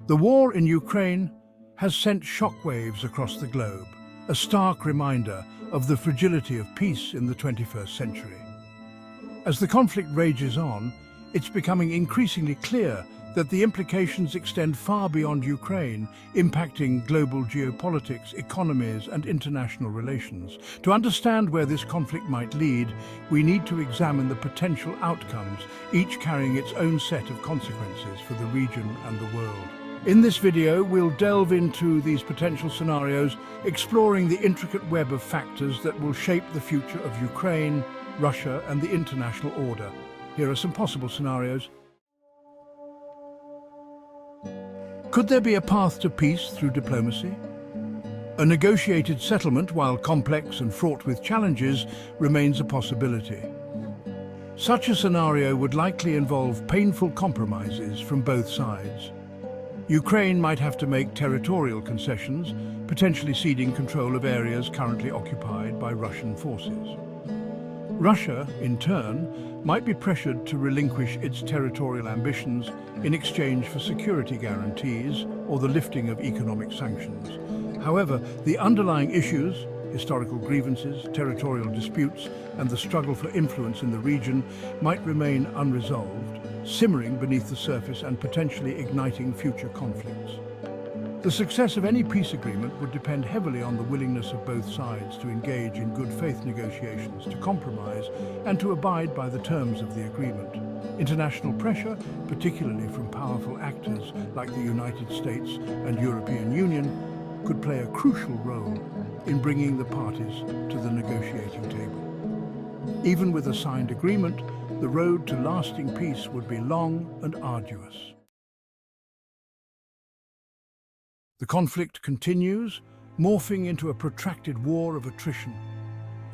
The war in Ukraine has sent shockwaves across the globe, a stark reminder of the fragility of peace in the 21st century. As the conflict rages on, it's becoming increasingly clear that the implications extend far beyond Ukraine, impacting global geopolitics, economies, and international relations. To understand where this conflict might lead, we need to examine the potential outcomes, each carrying its own set of consequences for the region and the world. In this video, we'll delve into these potential scenarios, exploring the intricate web of factors that will shape the future of Ukraine, Russia, and the international order. Here are some possible scenarios. Could there be a path to peace through diplomacy? A negotiated settlement, while complex and fraught with challenges, remains a possibility. Such a scenario would likely involve painful compromises from both sides. Ukraine might have to make territorial concessions, potentially ceding control of areas currently occupied by Russian forces. Russia, in turn, might be pressured to relinquish its territorial ambitions in exchange for security guarantees or the lifting of economic sanctions. However, the underlying issues, historical grievances, territorial disputes, and the struggle for influence in the region might remain unresolved, simmering beneath the surface and potentially igniting future conflicts. The success of any peace agreement would depend heavily on the willingness of both sides to engage in good faith negotiations, to compromise, and to abide by the terms of the agreement. International pressure, particularly from powerful actors like the United States and European Union, could play a crucial role in bringing the parties to the negotiating table. Even with a signed agreement, the road to lasting peace would be long and arduous. The conflict continues, morphing into a protracted war of attrition,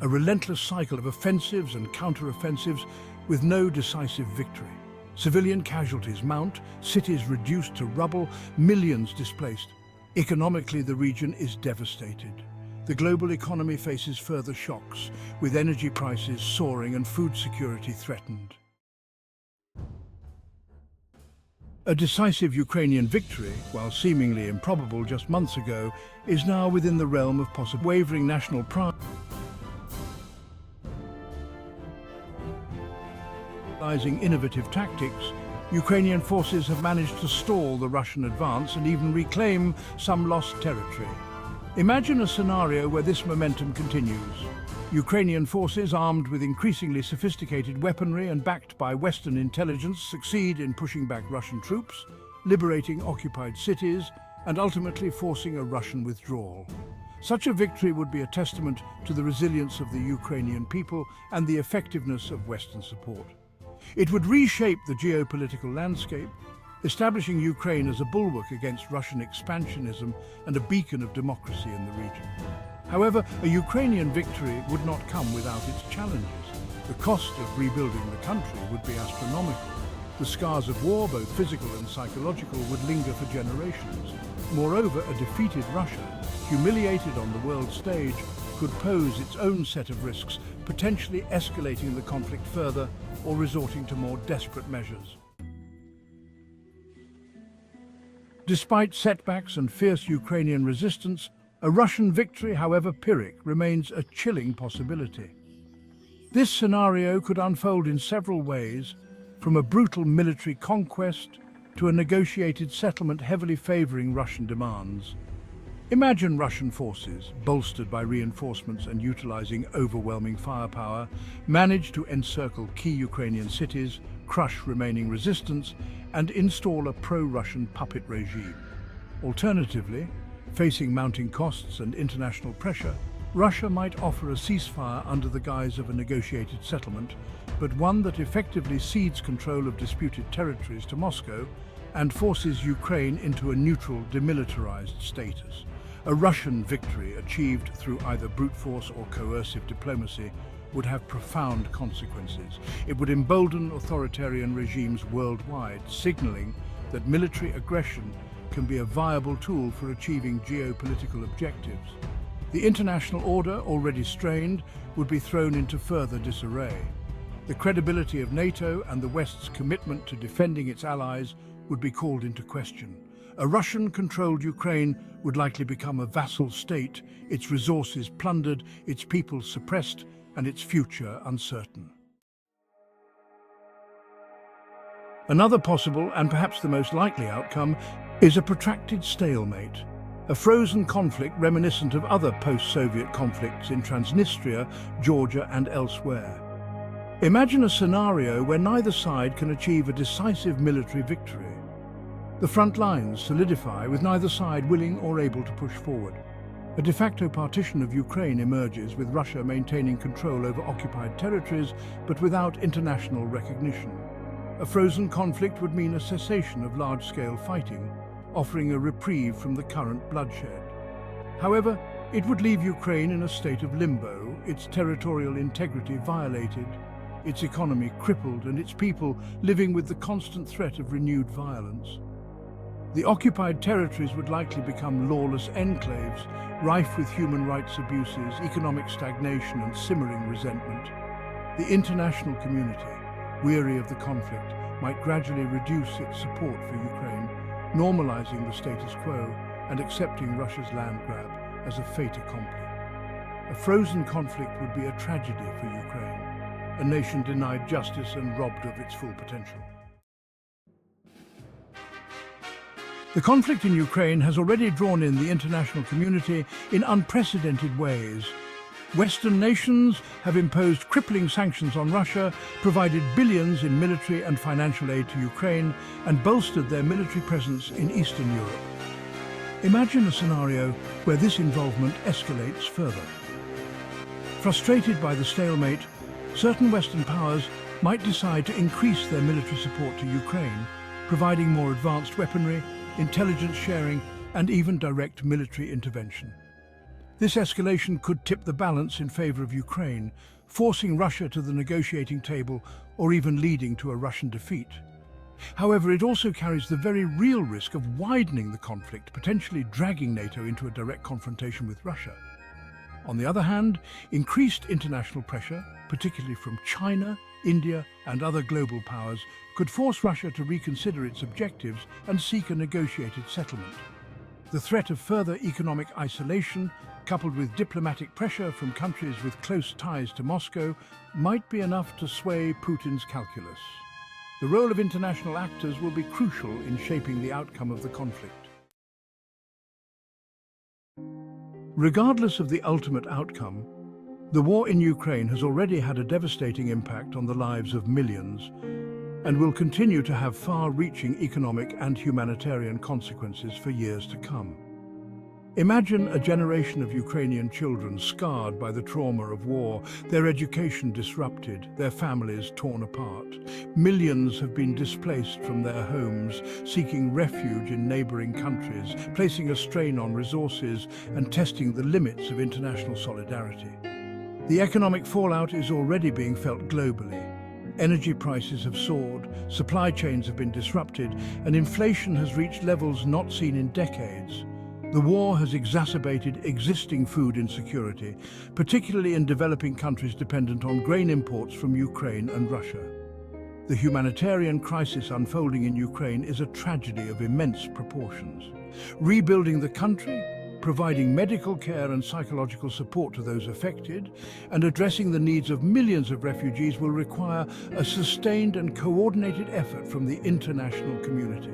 a relentless cycle of offensives and counter-offensives with no decisive victory. Civilian casualties mount, cities reduced to rubble, millions displaced. Economically, the region is devastated. The global economy faces further shocks, with energy prices soaring and food security threatened. A decisive Ukrainian victory, while seemingly improbable just months ago, is now within the realm of possible. Wavering national pride. Utilizing innovative tactics, Ukrainian forces have managed to stall the Russian advance and even reclaim some lost territory. Imagine a scenario where this momentum continues. Ukrainian forces, armed with increasingly sophisticated weaponry and backed by Western intelligence, succeed in pushing back Russian troops, liberating occupied cities, and ultimately forcing a Russian withdrawal. Such a victory would be a testament to the resilience of the Ukrainian people and the effectiveness of Western support. It would reshape the geopolitical landscape, establishing Ukraine as a bulwark against Russian expansionism and a beacon of democracy in the region. However, a Ukrainian victory would not come without its challenges. The cost of rebuilding the country would be astronomical. The scars of war, both physical and psychological, would linger for generations. Moreover, a defeated Russia, humiliated on the world stage, could pose its own set of risks, potentially escalating the conflict further or resorting to more desperate measures. Despite setbacks and fierce Ukrainian resistance, a Russian victory, however Pyrrhic, remains a chilling possibility. This scenario could unfold in several ways, from a brutal military conquest to a negotiated settlement heavily favoring Russian demands. Imagine Russian forces, bolstered by reinforcements and utilizing overwhelming firepower, manage to encircle key Ukrainian cities, crush remaining resistance, and install a pro-Russian puppet regime. Alternatively, facing mounting costs and international pressure, Russia might offer a ceasefire under the guise of a negotiated settlement, but one that effectively cedes control of disputed territories to Moscow and forces Ukraine into a neutral, demilitarized status. A Russian victory achieved through either brute force or coercive diplomacy would have profound consequences. It would embolden authoritarian regimes worldwide, signaling that military aggression can be a viable tool for achieving geopolitical objectives. The international order, already strained, would be thrown into further disarray. The credibility of NATO and the West's commitment to defending its allies would be called into question. A Russian-controlled Ukraine would likely become a vassal state, its resources plundered, its people suppressed, and its future uncertain. Another possible, and perhaps the most likely outcome, is a protracted stalemate, a frozen conflict reminiscent of other post-Soviet conflicts in Transnistria, Georgia, and elsewhere. Imagine a scenario where neither side can achieve a decisive military victory. The front lines solidify with neither side willing or able to push forward. A de facto partition of Ukraine emerges, with Russia maintaining control over occupied territories but without international recognition. A frozen conflict would mean a cessation of large-scale fighting, offering a reprieve from the current bloodshed. However, it would leave Ukraine in a state of limbo, its territorial integrity violated, its economy crippled, and its people living with the constant threat of renewed violence. The occupied territories would likely become lawless enclaves, rife with human rights abuses, economic stagnation, and simmering resentment. The international community, weary of the conflict, might gradually reduce its support for Ukraine, normalizing the status quo and accepting Russia's land grab as a fait accompli. A frozen conflict would be a tragedy for Ukraine, a nation denied justice and robbed of its full potential. The conflict in Ukraine has already drawn in the international community in unprecedented ways. Western nations have imposed crippling sanctions on Russia, provided billions in military and financial aid to Ukraine, and bolstered their military presence in Eastern Europe. Imagine a scenario where this involvement escalates further. Frustrated by the stalemate, certain Western powers might decide to increase their military support to Ukraine, providing more advanced weaponry, intelligence sharing, and even direct military intervention. This escalation could tip the balance in favor of Ukraine, forcing Russia to the negotiating table or even leading to a Russian defeat. However, it also carries the very real risk of widening the conflict, potentially dragging NATO into a direct confrontation with Russia. On the other hand, increased international pressure, particularly from China, India, and other global powers, could force Russia to reconsider its objectives and seek a negotiated settlement. The threat of further economic isolation, coupled with diplomatic pressure from countries with close ties to Moscow, might be enough to sway Putin's calculus. The role of international actors will be crucial in shaping the outcome of the conflict. Regardless of the ultimate outcome, the war in Ukraine has already had a devastating impact on the lives of millions and will continue to have far-reaching economic and humanitarian consequences for years to come. Imagine a generation of Ukrainian children scarred by the trauma of war, their education disrupted, their families torn apart. Millions have been displaced from their homes, seeking refuge in neighboring countries, placing a strain on resources and testing the limits of international solidarity. The economic fallout is already being felt globally. Energy prices have soared, supply chains have been disrupted, and inflation has reached levels not seen in decades. The war has exacerbated existing food insecurity, particularly in developing countries dependent on grain imports from Ukraine and Russia. The humanitarian crisis unfolding in Ukraine is a tragedy of immense proportions. Rebuilding the country, providing medical care and psychological support to those affected, and addressing the needs of millions of refugees will require a sustained and coordinated effort from the international community.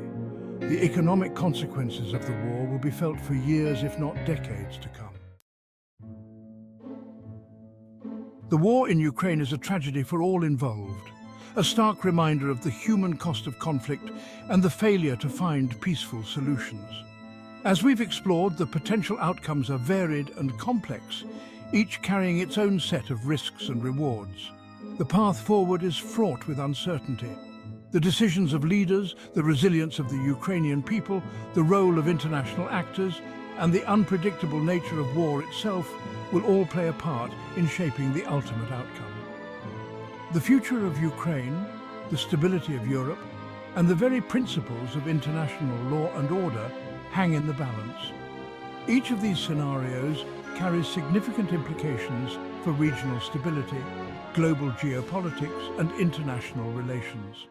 The economic consequences of the war will be felt for years, if not decades, to come. The war in Ukraine is a tragedy for all involved, a stark reminder of the human cost of conflict and the failure to find peaceful solutions. As we've explored, the potential outcomes are varied and complex, each carrying its own set of risks and rewards. The path forward is fraught with uncertainty. The decisions of leaders, the resilience of the Ukrainian people, the role of international actors, and the unpredictable nature of war itself will all play a part in shaping the ultimate outcome. The future of Ukraine, the stability of Europe, and the very principles of international law and order hang in the balance. Each of these scenarios carries significant implications for regional stability, global geopolitics, and international relations.